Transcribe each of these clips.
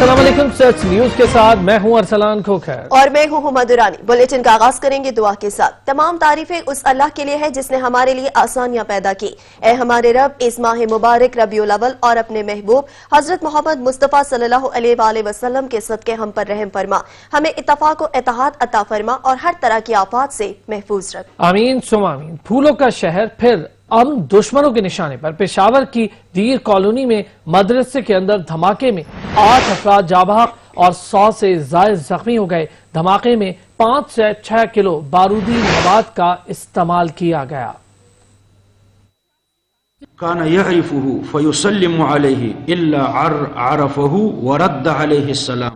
अस्सलाम वालेकुम, सच न्यूज के साथ मैं हूं अरसलान खोखर और मैं हूं मधुरानी। बुलेटिन का आगाज करेंगे दुआ के साथ। तमाम तारीफें उस अल्लाह के लिए है जिसने हमारे लिए आसानियां पैदा की। ए हमारे रब, इस माह मुबारक रबीउल अव्वल और अपने महबूब हजरत मोहम्मद मुस्तफा सल्लल्लाहु अलैहि वसल्लम के सदके हम पर रहम फरमा, हमें इत्तफाक और इत्तेहाद अता फरमा और हर तरह की आफात से महफूज रख। आमीन सुम आमीन। फूलों का शहर फिर अमन दुश्मनों के निशाने पर। पेशावर की दीर कॉलोनी में मदरसे के अंदर धमाके में 8 अफराद जाँ बहक और 100 से ज्यादा जख्मी हो गए। धमाके में 5 से 6 किलो बारूदी मवाद का इस्तेमाल किया गया। काना यअरिफुहु फयुसल्लिमु अलैहि इल्ला अरफहु व रद्द अलैहि सलाम।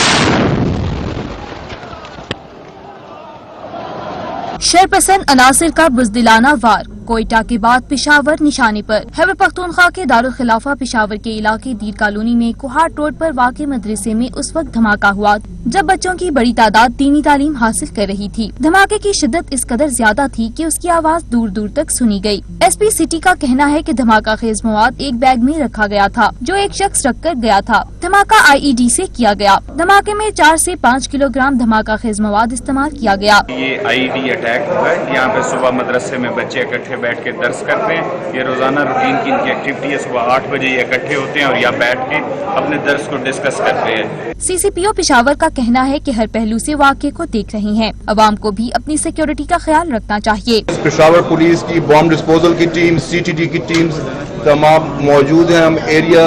शरपसंद अनासिर का बुज़दिलाना वार, कोयटा के बाद पेशावर निशाने पर। खैबर पख्तूनख्वा के दारुल खिलाफा पेशावर के इलाके दीर कॉलोनी में कुहाट रोड पर वाक़े मदरसे में उस वक्त धमाका हुआ जब बच्चों की बड़ी तादाद दीनी तालीम हासिल कर रही थी। धमाके की शिद्दत इस कदर ज्यादा थी कि उसकी आवाज दूर दूर तक सुनी गई। SP सिटी का कहना है कि धमाका खेज मवाद एक बैग में रखा गया था जो एक शख्स रख कर गया था। धमाका IED से किया गया। धमाके में 4 से 5 किलोग्राम धमाका खेज मवाद इस्तेमाल किया गया। ये IED अटैक हुआ है। यहाँ पे सुबह मदरसे में बच्चे इकट्ठे बैठ के दर्स करते हैं। ये रोजाना रूटीन की इनकी एक्टिविटी है। सुबह 8 बजे ये इकट्ठे होते हैं और यहाँ बैठ के अपने दर्स को डिस्कस करते हैं। CCPO पेशावर का कहना है कि हर पहलू से वाक़े को देख रहे हैं। अवाम को भी अपनी सिक्योरिटी का ख्याल रखना चाहिए। पेशावर पुलिस की बॉम्ब डिस्पोजल की टीम, CTD की टीम्स तमाम मौजूद हैं। हम एरिया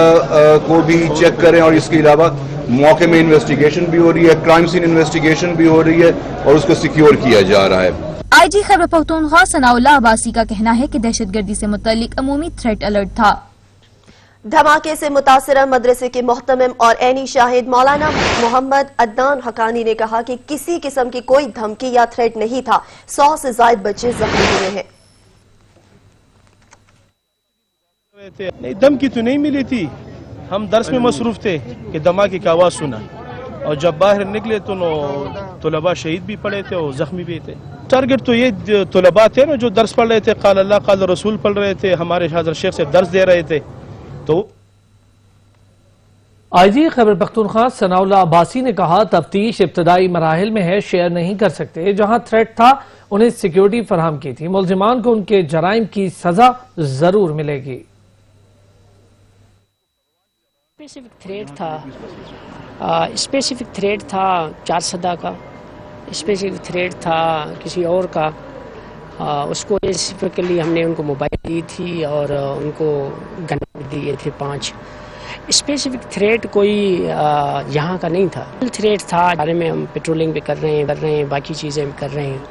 को भी चेक करें और इसके अलावा मौके में इन्वेस्टिगेशन भी हो रही है, क्राइम सीन इन्वेस्टिगेशन भी हो रही है और उसको सिक्योर किया जा रहा है। IG खैबर पख्तूनख्वा सनाउल्लाह अब्बासी का कहना है कि दहशतगर्दी से मुतल्लिक अमूमी थ्रेट अलर्ट था। धमाके से मुतासरा मदरसे के मोहतमिम और ऐनी शाहिद मौलाना मोहम्मद अदनान हकानी ने कहा कि किसी किस्म की कोई धमकी या थ्रेट नहीं था। 100 से ज्यादा बच्चे जख्मी हुए हैं। नहीं, धमकी तो नहीं मिली थी। हम दर्स में मसरूफ थे कि धमाके की आवाज सुना और जब बाहर निकले तो तलबा शहीद भी पड़े थे और जख्मी भी थे। टारगेट तो ये तलबा थे ना जो दर्स पढ़ रहे थे, क़ाल अल्लाह क़ाल रसूल पढ़ रहे थे, हमारे हज़रत शेख से दर्स दे रहे थे। तो IG खैबर पख्तूनख्वा सनाउल्लाह अब्बासी ने कहा तफ्तीश इब्तदाई मराहिल में है, शेयर नहीं कर सकते। जहां थ्रेट था उन्हें सिक्योरिटी फराहम की थी। मुलजिमान को उनके जराइम की सजा जरूर मिलेगी। स्पेसिफिक थ्रेट था 4 सदा का, स्पेसिफिक थ्रेट था किसी और का। उसको स्पेसिफिकली हमने उनको मोबाइल दी थी और उनको गन दिए थे 5। स्पेसिफिक थ्रेट कोई यहाँ का नहीं था। थ्रेट था बारे में हम पेट्रोलिंग भी कर रहे हैं, बाकी चीज़ें भी कर रहे हैं,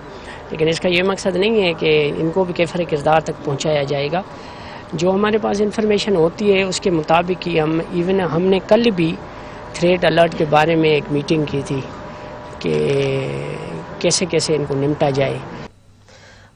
लेकिन इसका ये मकसद नहीं है कि इनको भी कैफर किरदार तक पहुँचाया जाएगा। जो हमारे पास इंफॉर्मेशन होती है उसके मुताबिक ही हम हमने कल भी थ्रेट अलर्ट के बारे में एक मीटिंग की थी कि कैसे कैसे इनको निपटा जाए।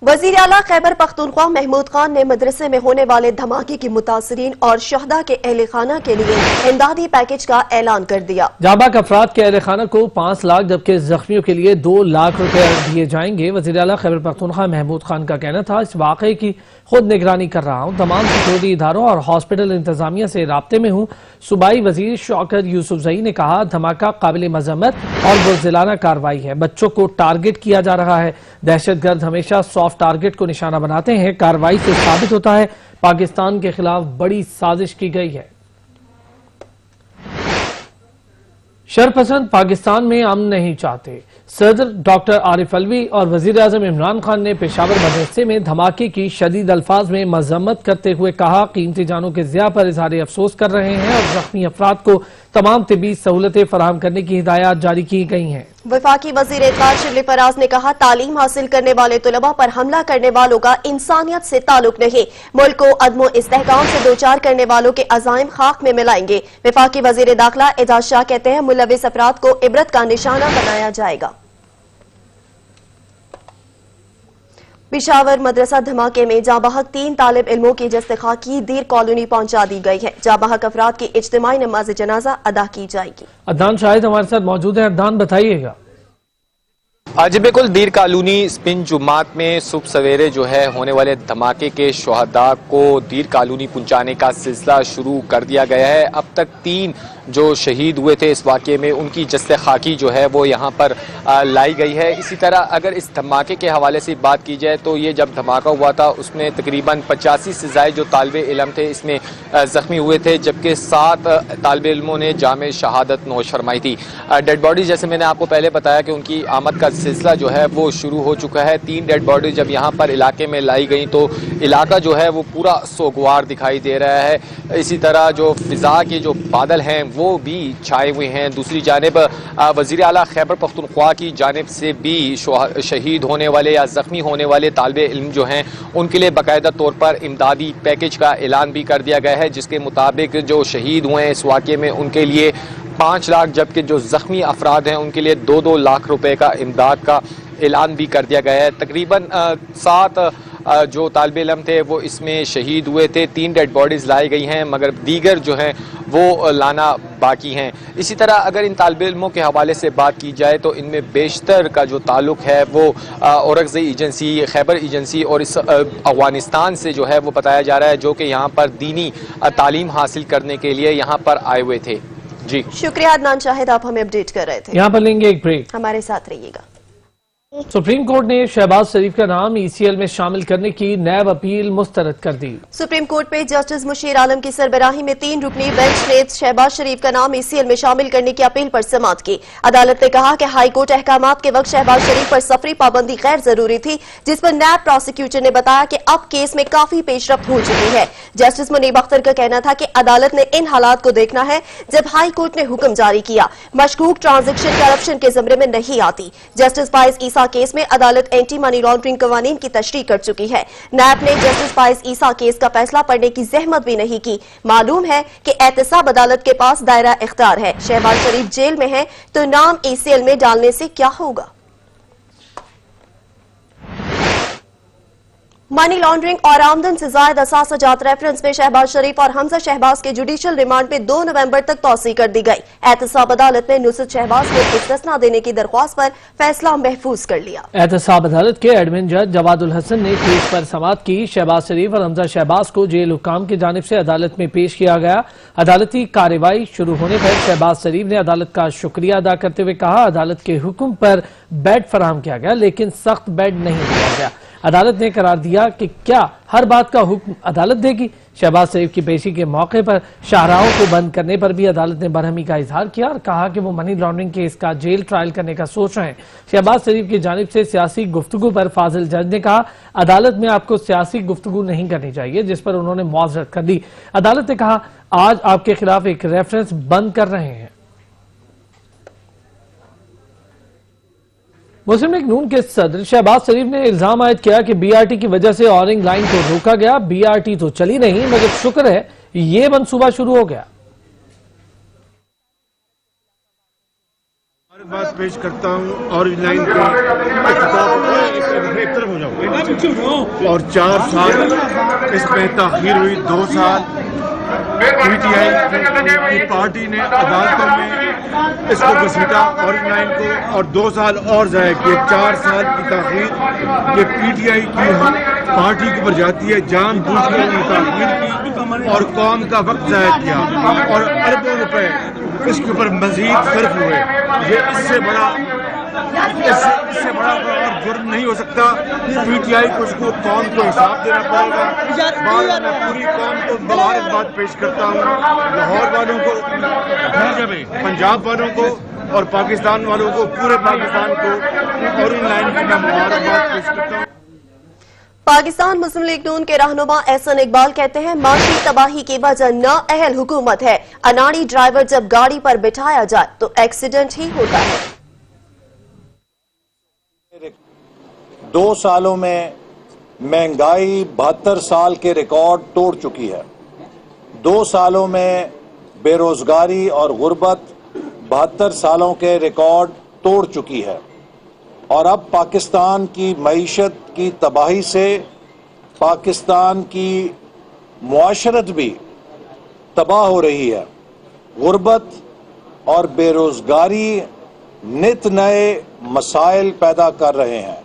वज़ीर आला खैबर पख्तूनख्वा महमूद खान ने मदरसे में होने वाले धमाके की मुतासरीन और शहदा के अहले खाना के लिए इमदादी पैकेज का ऐलान कर दिया। जाबाक अफराद के अहले खाना को 5 लाख जबकि जख्मियों के लिए 2 लाख रुपए दिए जाएंगे। वज़ीर आला खैबर पख्तूनख्वा महमूद खान का कहना था इस वाक़े की खुद निगरानी कर रहा हूँ, तमाम सिक्योरिटी इदारों और हॉस्पिटल इंतजामिया से राब्ते में हूँ। सूबाई वजीर शौकत यूसुफजई ने कहा धमाका काबिल मजम्मत और बुज़दिलाना कार्रवाई है। बच्चों को टारगेट किया जा रहा है। दहशतगर्द हमेशा सॉफ्ट टारगेट को निशाना बनाते हैं। कार्रवाई से साबित होता है पाकिस्तान के खिलाफ बड़ी साजिश की गई है। शरपसंद पाकिस्तान में अमन नहीं चाहते। सदर डॉक्टर आरिफ अलवी और वजीर आजम इमरान खान ने पेशावर मदरसे में धमाके की शदीद अल्फाज में मजम्मत करते हुए कहा कीमती जानों के ज़िया पर इजहार अफसोस कर रहे हैं और जख्मी अफराद को तमाम तिबी सहूलतें फराहम करने की हिदायत जारी की गई हैं। वफाकी वजीर इत्तलात शिबली फराज ने कहा तालीम हासिल करने वाले तलबा पर हमला करने वालों का इंसानियत से ताल्लुक नहीं, मुल्क को अदमो इस्तेहकाम से दोचार करने वालों के अज़ाइम खाक में मिलाएंगे। वफाकी वजीर दाखिला एजाज शाह कहते हैं मुलविस अफराद को इबरत का निशाना बनाया जाएगा। पेशावर मदरसा धमाके में जाँ बहक 3 तालिब इल्मों की जस्तखा की दीर कॉलोनी पहुंचा दी गई है। जाँ बहक अफराद की इज्तिमाई नमाज जनाजा अदा की जाएगी। अदनान शाहिद हमारे साथ मौजूद है। अदनान बताइएगा। जी बिल्कुल, दीर कॉलोनी स्पिन जुमात में सुबह सवेरे जो है होने वाले धमाके के शुहदा को दीर कॉलोनी पहुंचाने का सिलसिला शुरू कर दिया गया है। अब तक 3 جو شہید ہوئے تھے اس واقعے میں ان کی جسد خاکی جو ہے وہ یہاں پر لائی گئی ہے۔ اسی طرح اگر اس دھماکے کے حوالے سے بات کی جائے تو یہ جب دھماکہ ہوا تھا اس میں تقریباً 85 سے زائد جو طالب علم تھے اس میں زخمی ہوئے تھے، جبکہ 7 طالب علموں نے جام شہادت نوش فرمائی تھی۔ ڈیڈ باڈی جیسے میں نے آپ کو پہلے بتایا کہ ان کی آمد کا سلسلہ جو ہے وہ شروع ہو چکا ہے۔ 3 ڈیڈ باڈی جب یہاں پر علاقے میں لائی گئی تو علاقہ جو ہے وہ پورا سوگوار دکھائی دے رہا ہے۔ اسی طرح جو فضا کے جو بادل ہیں وہ بھی چھائے ہوئے ہیں۔ دوسری جانب وزیر اعلیٰ خیبر پختونخوا کی جانب سے بھی شہید ہونے والے یا زخمی ہونے والے طالب علم جو ہیں ان کے لیے باقاعدہ طور پر امدادی پیکج کا اعلان بھی کر دیا گیا ہے، جس کے مطابق جو شہید ہوئے ہیں اس واقعے میں ان کے لیے 5 لاکھ، جبکہ جو زخمی افراد ہیں ان کے لیے 2-2 لاکھ روپے کا امداد کا اعلان بھی کر دیا گیا ہے۔ تقریباً 7 جو طالب علم تھے وہ اس میں شہید ہوئے تھے۔ 3 ڈیڈ باڈیز لائی گئی ہیں مگر دیگر جو ہیں وہ لانا باقی ہیں۔ اسی طرح اگر ان طالب علموں کے حوالے سے بات کی جائے تو ان میں بیشتر کا جو تعلق ہے وہ اورکزئی ایجنسی، خیبر ایجنسی اور اس افغانستان سے جو ہے وہ بتایا جا رہا ہے، جو کہ یہاں پر دینی تعلیم حاصل کرنے کے لیے یہاں پر آئے ہوئے تھے۔ جی شکریہ عدنان شاہد، آپ ہمیں اپڈیٹ کر رہے تھے۔ یہاں پر لیں گے ایک بریک، ہمارے ساتھ رہیے گا۔ سپریم کورٹ نے شہباز شریف کا نام ECL میں شامل کرنے کی نیب اپیل مسترد کر دی۔ سپریم کورٹ میں جسٹس مشیر عالم کی سربراہی میں 3 رکنی بینچ نے شہباز شریف کا نام ECL میں شامل کرنے کی اپیل پر سماعت کی۔ عدالت نے کہا کہ ہائی کورٹ احکامات کے وقت شہباز شریف پر سفری پابندی غیر ضروری تھی، جس پر نیب پروسیکیوٹر نے بتایا کہ اب کیس میں کافی پیش رفت ہو چکی ہے۔ جسٹس منیب اختر کا کہنا تھا کہ عدالت نے ان حالات کو دیکھنا ہے جب ہائی کورٹ نے حکم جاری کیا، مشکوک ٹرانزیکشن کرپشن کے زمرے میں نہیں آتی۔ جسٹس فائز عیسیٰ کیس میں عدالت اینٹی منی لانڈرنگ قوانین کی تشریح کر چکی ہے۔ نیب نے جسٹس فائز عیسیٰ کیس کا فیصلہ پڑھنے کی زحمت بھی نہیں کی۔ معلوم ہے کہ احتساب عدالت کے پاس دائرہ اختیار ہے۔ شہباز شریف جیل میں ہے تو نام ECL میں ڈالنے سے کیا ہوگا؟ منی لانڈرنگ اور آمدن سے زائد اثاثہ جات ریفرنس میں شہباز شریف اور حمزہ شہباز کے جوڈیشل ریمانڈ میں 2 نومبر تک توسیع کر دی گئی۔ احتساب عدالت نے نصرت شہباز کو استثناء دینے کی درخواست پر فیصلہ محفوظ کر لیا۔ احتساب عدالت کے ایڈمن جج جواد الحسن نے کیس پر سماعت کی۔ شہباز شریف اور حمزہ شہباز کو جیل حکام کی جانب سے عدالت میں پیش کیا گیا۔ عدالتی کارروائی شروع ہونے پر شہباز شریف نے عدالت کا شکریہ ادا کرتے ہوئے کہا، عدالت کے حکم پر بیڈ فراہم کیا گیا لیکن سخت بیڈ نہیں دیا گیا۔ عدالت نے قرار دیا کہ کیا ہر بات کا حکم عدالت دے گی۔ شہباز شریف کی پیشی کے موقع پر شاہراہوں کو بند کرنے پر بھی عدالت نے برہمی کا اظہار کیا اور کہا کہ وہ منی لانڈرنگ کیس کا جیل ٹرائل کرنے کا سوچ رہے ہیں۔ شہباز شریف کی جانب سے سیاسی گفتگو پر فاضل جج نے کہا، عدالت میں آپ کو سیاسی گفتگو نہیں کرنی چاہیے، جس پر انہوں نے معذرت کر دی۔ عدالت نے کہا، آج آپ کے خلاف ایک ریفرنس بند کر رہے ہیں۔ مسلم لیگ نون کے صدر شہباز شریف نے الزام عائد کیا کہ BRT کی وجہ سے اورنگ لائن کو روکا گیا۔ BRT تو چلی نہیں مگر شکر ہے یہ منصوبہ شروع ہو گیا۔ بات پیش کرتا ہوں اورنگ لائن کا ایک طرف ہو جاؤ اور 4 سال اس میں تاخیر ہوئی، 2 سال PTI کی پارٹی نے عدالتوں میں اس کو گھسیٹا اورنگ لائن کو اور 2 سال اور ضائع کیے۔ 4 سال کی تاخیر یہ PTI کی پارٹی کے اوپر جاتی ہے، جان بوجھ کر انہوں نے تاخیر کی اور قوم کا وقت ضائع کیا اور اربوں روپے اس کے اوپر مزید صرف ہوئے۔ یہ اس سے بڑا اور جرم نہیں ہو سکتا۔ PTI کو اس کو قوم کو حساب دینا پڑے گا۔ بعد میں پوری قوم کو مبارکباد پیش کرتا ہوں، لاہور والوں کو، پنجاب والوں کو اور پاکستان والوں کو، پورے پاکستان کو اورنگ لائن کی میں مبارکباد پیش کرتا ہوں۔ پاکستان مسلم لیگ نون کے رہنما احسن اقبال کہتے ہیں، معاشی تباہی کی وجہ نااہل حکومت ہے۔ اناڑی ڈرائیور جب گاڑی پر بٹھایا جائے تو ایکسیڈنٹ ہی ہوتا ہے۔ 2 سالوں میں مہنگائی 72 سال کے ریکارڈ توڑ چکی ہے۔ 2 سالوں میں بے روزگاری اور غربت 72 سالوں کے ریکارڈ توڑ چکی ہے، اور اب پاکستان کی معیشت کی تباہی سے پاکستان کی معاشرت بھی تباہ ہو رہی ہے۔ غربت اور بے روزگاری نت نئے مسائل پیدا کر رہے ہیں،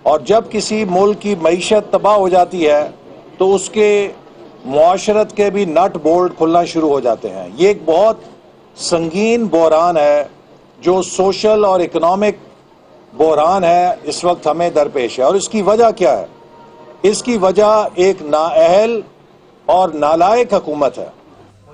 اور جب کسی ملک کی معیشت تباہ ہو جاتی ہے تو اس کے معاشرت کے بھی نٹ بولٹ کھلنا شروع ہو جاتے ہیں۔ یہ ایک بہت संगीन बहरान है, जो सोशल और इकोनॉमिक बहरान है, इस वक्त हमें दरपेश है। और इसकी वजह क्या है? इसकी वजह एक नाअहल और नालायक हुकूमत है।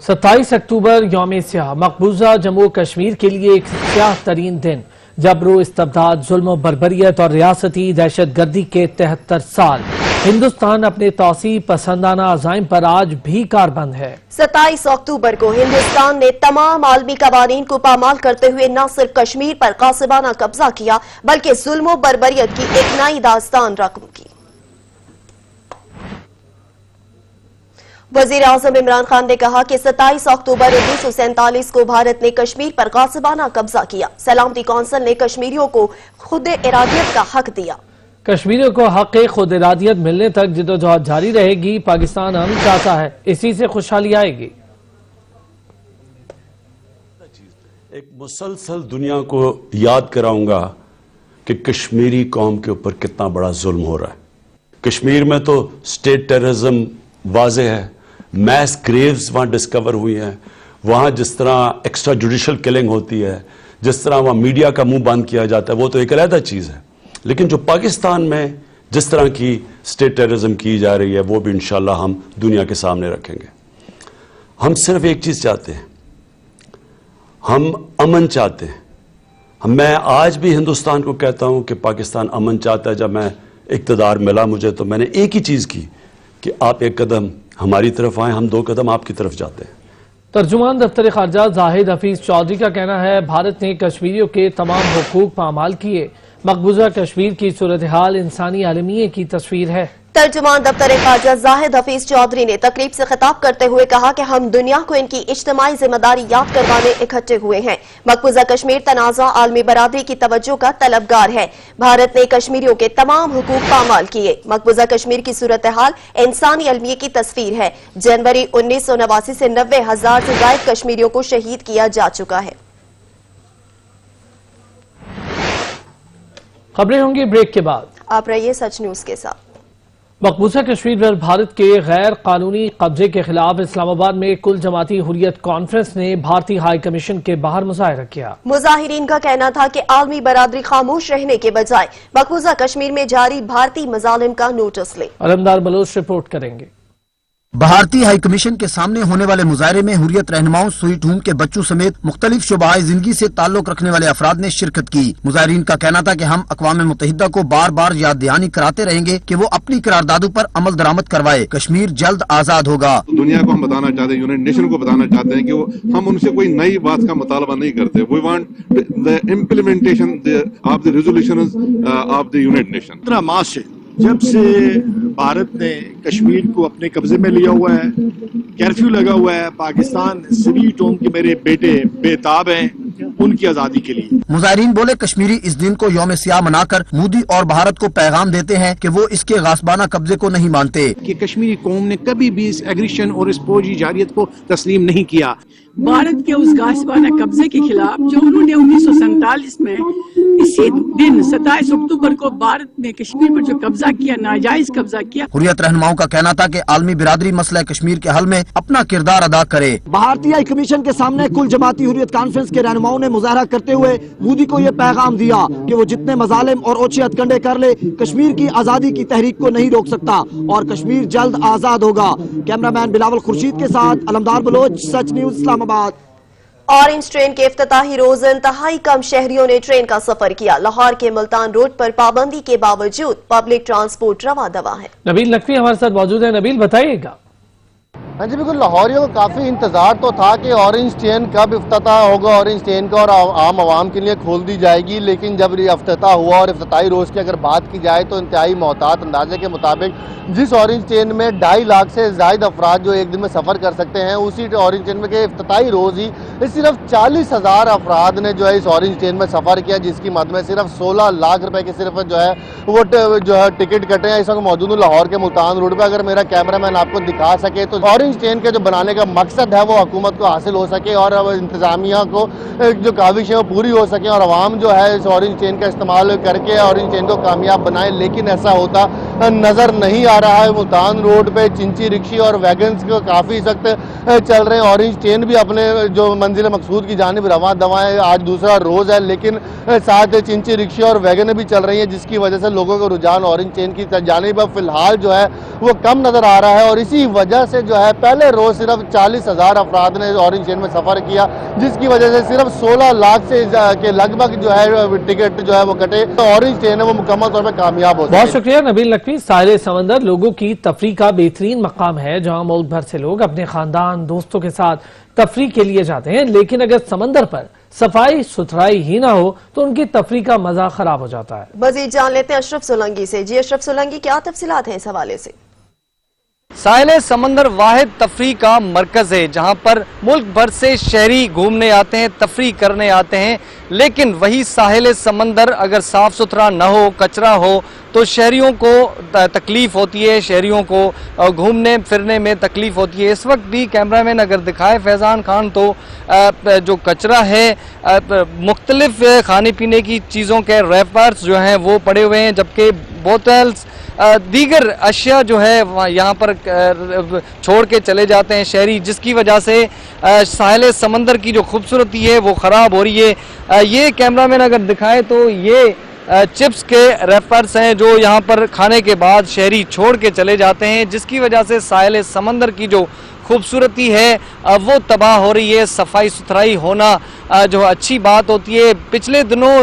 27 अक्टूबर यौम स्याह मकबूजा जम्मू कश्मीर के लिए एक स्याह तरीन दिन, जबरो इस्तबदाद, जुल्म बर्बरियत और रियासती दहशत गर्दी के 73 साल। हिंदुस्तान अपने तौसी पसंदाना अज़ाइम पर आज भी कारबंद है। 27 अक्टूबर को हिंदुस्तान ने तमाम आलमी कवानीन को पामाल करते हुए न सिर्फ कश्मीर पर कासिबाना कब्जा किया, बल्कि जुल्म बर्बरियत की एक नई दास्तान रकम की। वजीर आजम इमरान खान ने कहा कि 27 अक्टूबर 1947 को भारत ने कश्मीर पर कासिबाना कब्जा किया। सलामती कौंसिल ने कश्मीरियों को खुद इरादियत का हक दिया। कश्मीरियों को हक खुद इरादियत मिलने तक जिद्दोजहद जारी रहेगी। पाकिस्तान अमन चाहता है, इसी से खुशहाली आएगी। एक मुसलसल दुनिया को याद कराऊंगा कि कश्मीरी कौम के ऊपर कितना बड़ा जुल्म हो रहा है। कश्मीर में तो स्टेट टेररिज्म वाज़े है, मैस ग्रेव्स वहाँ डिस्कवर हुई हैं, वहाँ जिस तरह एक्स्ट्रा जुडिशल किलिंग होती है, जिस तरह वहाँ मीडिया का मुंह बंद किया जाता है, वो तो एक अलग चीज़ है। लेकिन जो पाकिस्तान में जिस तरह की स्टेट टेररिज्म की जा रही है, वो भी इंशाल्लाह हम दुनिया के सामने रखेंगे। हम सिर्फ एक चीज़ चाहते हैं, हम अमन चाहते हैं। मैं आज भी हिंदुस्तान को कहता हूँ कि पाकिस्तान अमन चाहता है। जब मैं इक़्तिदार मिला मुझे, तो मैंने एक ही चीज़ की कि आप एक कदम हमारी तरफ आए, हम 2 कदम आपकी तरफ जाते हैं। तर्जुमान दफ्तर खारजा जाहिद हफीज चौधरी का कहना है, भारत ने कश्मीरियों के तमाम हुकूक पामाल किए। मकबूजा कश्मीर की सूरत हाल इंसानी आलमिये की तस्वीर है। तर्जुमान दफ्तर खारजा जाहिद हफीज चौधरी ने तकरीब से खिताब करते हुए कहा कि हम दुनिया को इनकी इज्तिमाई जिम्मेदारी याद करवाने इकट्ठे हुए हैं। मकबूजा कश्मीर तनाज़ा आलमी बरादरी की तवज्जो का तलबगार है। भारत ने कश्मीरियों के तमाम हुकूक पामाल किए। मकबूजा कश्मीर की सूरत हाल इंसानी अलमिये की तस्वीर है। जनवरी 1989 से 90,000 से ज्यादा कश्मीरियों को शहीद किया जा चुका है। खबरें होंगी ब्रेक के बाद। आप रहिए सच न्यूज के साथ। मकबूजा कश्मीर पर भारत के गैर कानूनी कब्जे के खिलाफ इस्लामाबाद में कुल जमाती हुर्रियत कॉन्फ्रेंस ने भारतीय हाई कमीशन के बाहर मुजाहरा किया। मुजाहिरीन का कहना था कि आलमी बरादरी खामोश रहने के बजाय मकबूजा कश्मीर में जारी भारतीय मजालिम का नोटिस ले। अलमदार बलोच रिपोर्ट करेंगे। भारतीय हाई कमीशन के सामने होने वाले मुजाहरे में हुर्रियत रहनुमाओं, स्वीट होम के बच्चों समेत मुख्तलिफ शुबाए जिंदगी से ताल्लुक रखने वाले अफराद ने शिरकत की। मुजाहिरीन का कहना था कि हम अक़वाम मुत्तहिदा को बार बार याद दहानी कराते रहेंगे कि वो अपनी करारदादों पर अमल दरामद करवाए। कश्मीर जल्द आजाद होगा। दुनिया को हम बताना चाहते हैं, यूनाइटेड नेशन को बताना चाहते हैं कि हम उनसे कोई नई बात का मुतालबा नहीं करते। We want the implementation of the resolutions of the United Nation. 15 मार्च से जब से भारत ने कश्मीर को अपने कब्जे में लिया हुआ है, कर्फ्यू लगा हुआ है, पाकिस्तान स्वीट होम के मेरे बेटे बेताब हैं उनकी आजादी के लिए। मुजाहिरीन बोले, कश्मीरी इस दिन को यौम स्याह मनाकर मोदी और भारत को पैगाम देते हैं कि वो इसके गासबाना कब्जे को नहीं मानते। कि कश्मीरी कौम ने कभी भी इस एग्रेशन और इस फौजी जारियत को तस्लीम नहीं किया। भारत के उस गासबाना कब्जे के खिलाफ जो उन्होंने 1947 में इसी दिन 27 अक्टूबर को भारत ने कश्मीर पर जो कब्जा किया, नाजायज कब्जा किया। हुर्रियत रहनुमाओं का कहना था कि आलमी बिरादरी मसला कश्मीर के हल में अपना किरदार अदा करे। भारतीय हाई कमीशन के सामने कुल जमाती हुर्रियत कॉन्फ्रेंस के रहनुमाओं ने मुजाहरा करते हुए मोदी को ये पैगाम दिया कि वो जितने मजालिम और ओछे हथकंडे कर ले, कश्मीर की आजादी की तहरीक को नहीं रोक सकता और कश्मीर जल्द आजाद होगा। कैमरामैन बिलावल खुर्शीद के साथ अलमदार बलोच, सच न्यूज इस्लामाबाद। ऑरेंज ट्रेन के इफ्तिताही रोज इंतहाई कम शहरियों ने ट्रेन का सफर किया। लाहौर के मुल्तान रोड पर पाबंदी के बावजूद पब्लिक ट्रांसपोर्ट रवा दवा है। नबील नकवी हमारे साथ मौजूद है। नबील, बताइएगा। हाँ जी बिल्कुल, लाहौरियों को काफ़ी इंतज़ार तो था कि ऑरेंज ट्रेन कब इफ्तिताह होगा, ऑरेंज ट्रेन का और आम आवाम के लिए खोल दी जाएगी। लेकिन जब इफ्तिताह हुआ और इफ्तिताही रोज़ की अगर बात की जाए तो इंतहाई मोहतात अंदाजे के मुताबिक जिस ऑरेंज ट्रेन में 2.5 लाख से ज़ायद अफराद जो एक दिन में सफ़र कर सकते हैं, उसी ऑरेंज ट्रेन में के इफ्तिताही रोज़ ही सिर्फ 40,000 अफराद ने जो है इस ऑरेंज ट्रेन में सफ़र किया, जिसकी मद में सिर्फ 16 लाख रुपए की सिर्फ जो है वो जो है टिकट कटे हैं। इस वक्त मौजूद हूँ लाहौर के मुल्तान रोड पर। अगर मेरा कैमरामैन आपको दिखा सके तो ऑरेंज ट्रेन के जो बनाने का मकसद है वो हुकूमत को हासिल हो सके और इंतजामिया को जो काविश है वो पूरी हो सके और आवाम जो है इस ऑरेंज ट्रेन का इस्तेमाल करके ऑरेंज ट्रेन को कामयाब बनाए। लेकिन ऐसा होता नज़र नहीं आ रहा है। मुल्तान रोड पे चिंची रिक्शे और वैगन्स को काफ़ी सख्त चल रहे हैं। ऑरेंज ट्रेन भी अपने जो मंजिल मकसूद की जानिब रवां दवां है। आज दूसरा रोज़ है, लेकिन साथ चिंची रिक्शे और वैगन भी चल रही हैं, जिसकी वजह से लोगों का रुझान ऑरेंज ट्रेन की जानिब अब फिलहाल जो है वो कम नज़र आ रहा है। और इसी वजह से जो है पहले रोज़ सिर्फ 40,000 अफराद ने ऑरेंज ट्रेन में सफ़र किया, जिसकी वजह से सिर्फ 16 लाख से के लगभग जो है टिकट जो है वो कटे। तो ऑरेंज ट्रेन है वो मुकम्मल तौर पर कामयाब हो। बहुत शुक्रिया नबील नकवी। साहिल समंदर लोगों की तफरीह का बेहतरीन मकाम है, जहाँ मुल्क भर से लोग अपने खानदान दोस्तों के साथ तफरीह के लिए जाते हैं, लेकिन अगर समंदर पर सफाई सुथराई ही ना हो तो उनकी तफरीह का मजा खराब हो जाता है। मजीद जान लेते हैं अशरफ सोलंकी से। जी अशरफ सोलंकी, क्या तफसीलात हैं इस हवाले से? साहिल समंदर वाहिद तफरीह का मरकज है, जहां पर मुल्क भर से शहरी घूमने आते हैं, तफरीह करने आते हैं, लेकिन वही साहिल समंदर अगर साफ सुथरा न हो, कचरा हो, तो शहरियों को तकलीफ होती है, शहरियों को घूमने फिरने में तकलीफ होती है। इस वक्त भी कैमरामैन अगर दिखाए फैज़ान खान, तो जो कचरा है, मुख्तलिफ खाने पीने की चीज़ों के रैपर्स जो हैं वो पड़े हुए हैं, जबकि बोतल्स दीगर अशिया जो है यहाँ पर छोड़ के चले जाते हैं शहरी, जिसकी वजह से साहिल समंदर की जो खूबसूरती है वो ख़राब हो रही है। ये कैमरामैन अगर दिखाए तो ये चिप्स के रैपर्स हैं जो यहाँ पर खाने के बाद शहरी छोड़ के चले जाते हैं, जिसकी वजह से साहिल समंदर की जो खूबसूरती है वो तबाह हो रही है। सफाई सुथराई होना जो अच्छी बात होती है, पिछले दिनों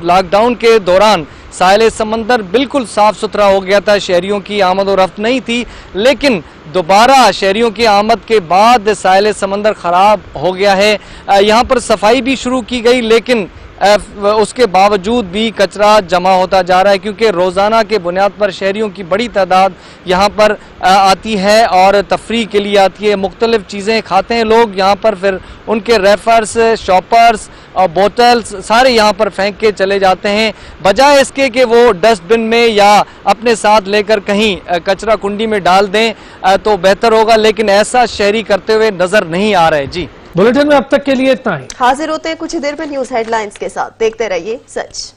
लॉकडाउन के दौरान साहिल समंदर बिल्कुल साफ सुथरा हो गया था, शहरियों की आमद और रफ्त नहीं थी, लेकिन दोबारा शहरियों की आमद के बाद साहिल समंदर ख़राब हो गया है। यहाँ पर सफाई भी शुरू की गई, लेकिन उसके बावजूद भी कचरा जमा होता जा रहा है, क्योंकि रोज़ाना के बुनियाद पर शहरियों की बड़ी तादाद यहाँ पर आती है और तफरीह के लिए आती है। मुख्तलिफ चीज़ें खाते हैं लोग यहाँ पर, फिर उनके रेफर्स, शॉपर्स और बोतल्स सारे यहाँ पर फेंक के चले जाते हैं, बजाय इसके कि वो डस्टबिन में या अपने साथ लेकर कहीं कचरा कुंडी में डाल दें तो बेहतर होगा, लेकिन ऐसा शहरी करते हुए नज़र नहीं आ रहे। जी, बुलेटिन में अब तक के लिए इतना ही। हाजिर होते हैं कुछ ही देर में न्यूज़ हेडलाइंस के साथ। देखते रहिए सच।